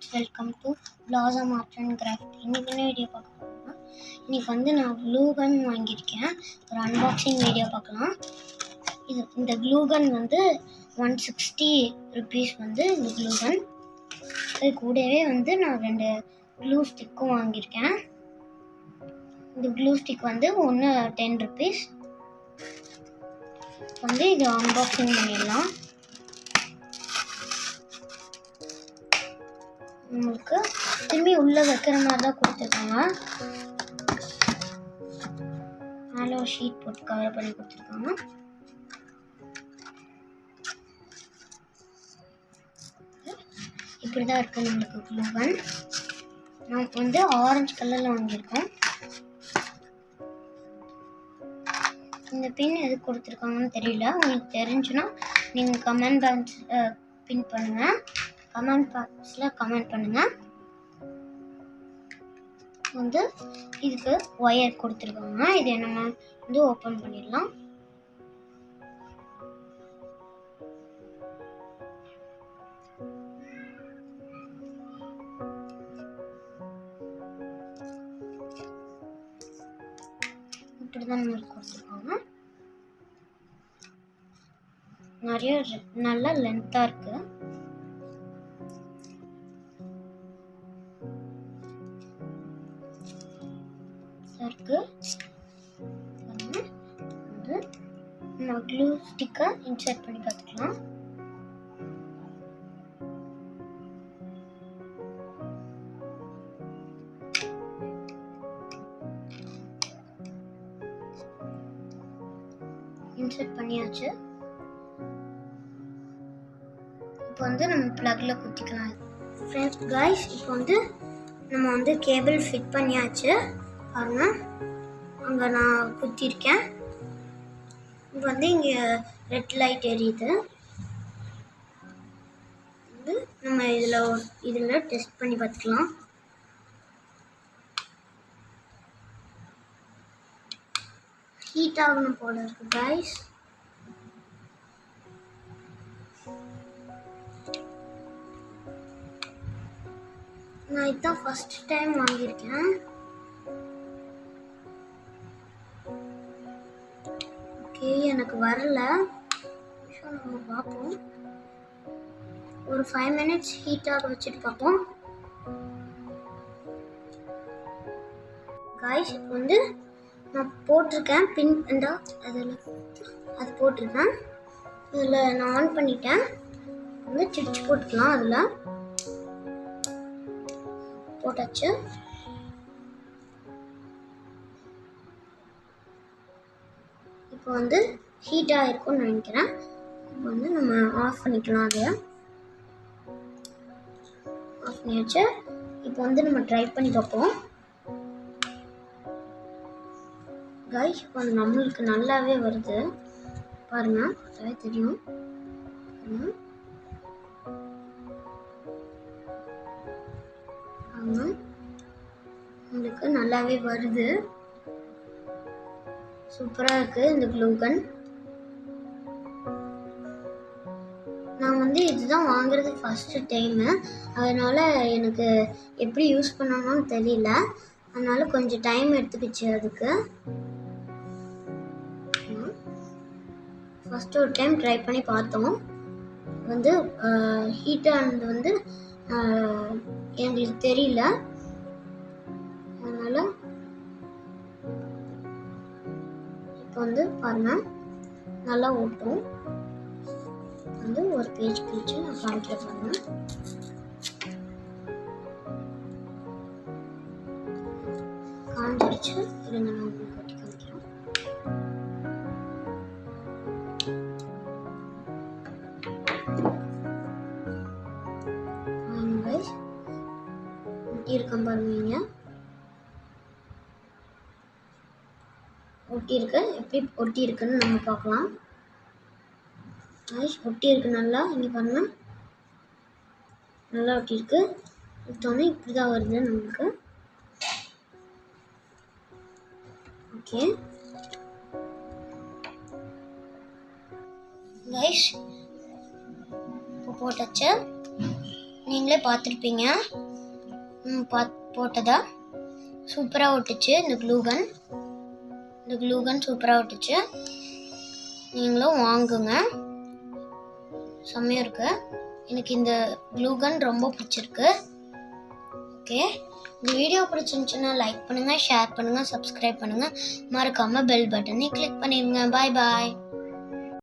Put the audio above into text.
Friends, welcome to Blossom Art and Craft. இன்னைக்கு என்ன video பார்க்க போகிறோம்னா, இன்னைக்கு நான் க்ளூ கன் வாங்கியிருக்கேன். ஒரு அன்பாக்சிங் வீடியோ பார்க்கலாம். இந்த க்ளூ கன் 160 ருபீஸ் இந்த க்ளூ கன். அது கூடவே நான் 2 க்ளூ ஸ்டிக்கும் வாங்கியிருக்கேன். இந்த க்ளூ ஸ்டிக் ஒன்று 10 ருபீஸ். இது அன்பாக்சிங் பண்ணிடலாம். உங்களுக்கு திரும்பி உள்ள வைக்கிற மாதிரி தான் கொடுத்துருக்காங்க. மேலே ஒரு ஷீட் போட்டு கவர் பண்ணி கொடுத்துருக்காங்க. இப்படி தான் இருக்குது நம்மளுக்கு க்ளூ கன். நான் ஆரஞ்சு கலரில் வாங்கியிருக்கோம். இந்த பின் எதுக்கு கொடுத்துருக்காங்கன்னு தெரியல. உங்களுக்கு தெரிஞ்சுன்னா நீங்கள் கமெண்ட் பாக்ஸில் பின் பண்ணுங்கள். கமெண்ட் பாக்ஸில் கமெண்ட் பண்ணுங்கள். இதுக்கு ஒயர் கொடுத்துருக்காங்க. இதை நம்ம ஓப்பன் பண்ணிடலாம். இப்படிதான் நம்மளுக்கு கொடுத்துருக்காங்க. நிறைய நல்ல லென்த்தாக இருக்கு. க்ளூ ஸ்டிக்கை இன்சர்ட் பண்ணி பார்த்துக்கலாம். இன்சர்ட் பண்ணியாச்சு. இப்போ நம்ம பிளக்ல குத்திக்கலாம். ஃப்ரெண்ட்ஸ் கைஸ், இப்போ நம்ம கேபிள் ஃபிட் பண்ணியாச்சு. பாருங்க, அங்கே நான் குத்திருக்கேன். இப்போ இங்கே ரெட் லைட் எரியுது. நம்ம இதில் டெஸ்ட் பண்ணி பார்த்துக்கலாம். ஹீட் ஆகணும் போல இருக்கு கைஸ். நான் இதான் ஃபர்ஸ்ட் டைம் வாங்கியிருக்கேன். எனக்கு வரல. நம்ம பார்ப்போம். ஒரு 5 minutes ஹீட்டாக வச்சுட்டு பார்ப்போம். காய்ஸ், இப்போ நான் போட்டிருக்கேன் பின் அதில் அது போட்டிருக்கேன். இதில் நான் ஆன் பண்ணிட்டேன். சிடிச்சு போட்டுக்கலாம். அதில் போட்டாச்சு. இப்போ ஹீட்டாக இருக்கும்னு நினைக்கிறேன். இப்போ நம்ம ஆஃப் பண்ணிக்கலாம். அதை ஆஃப் பண்ணியாச்சு. இப்போ நம்ம ட்ரை பண்ணி பார்ப்போம். கைஸ், இப்போ நம்மளுக்கு நல்லாவே வருது. பாருங்க, நல்லாவே தெரியும். உங்களுக்கு நல்லாவே வருது. சூப்பராக இருக்குது இந்த க்ளூ கன். நான் இதுதான் வாங்குறது ஃபஸ்ட்டு டைமு. அதனால் எனக்கு எப்படி யூஸ் பண்ணணும்னு தெரியல. அதனால் கொஞ்சம் டைம் எடுத்துக்கிச்சு. அதுக்கு ஃபஸ்ட்டு ஒரு டைம் ட்ரை பண்ணி பார்த்தோம். ஹீட்டானது எங்களுக்கு தெரியல. அதனால் இப்போ பாருங்க, நல்லா ஓட்டும். ஒரு பேஜ் கிழிச்சு நான் காமிக்க பண்ணேன். காஞ்சிடுச்சு. இருங்க, நான் உங்களுக்கு கட்டி காமிக்கிறேன். ஒட்டி இருக்கேன் பாருங்க. ஒட்டி இருக்கு. எப்படி ஒட்டி இருக்குன்னு நம்ம பார்க்கலாம். ஒட்டி இருக்கு நல்லா. இங்கே பாருங்க, நல்லா ஒட்டி இருக்கு. எடுத்தோன்னே இப்படி தான் வருது நம்மளுக்கு. ஓகே கைஸ், இப்போ போட்டாச்சு. நீங்களே பார்த்துருப்பீங்க. போட்டதா சூப்பராக ஒட்டுச்சு. இந்த க்ளூகன் சூப்பராக ஒட்டுச்சு. நீங்களும் வாங்குங்க, செம்மையாக இருக்கு. எனக்கு இந்த க்ளூகன் ரொம்ப பிடிச்சிருக்கு. ஓகே, இந்த வீடியோ பிடிச்சிருந்துச்சுன்னா லைக் பண்ணுங்கள், ஷேர் பண்ணுங்கள், சப்ஸ்கிரைப் பண்ணுங்கள். மறக்காமல் பெல் பட்டனை கிளிக் பண்ணிடுங்க. பாய் பாய்.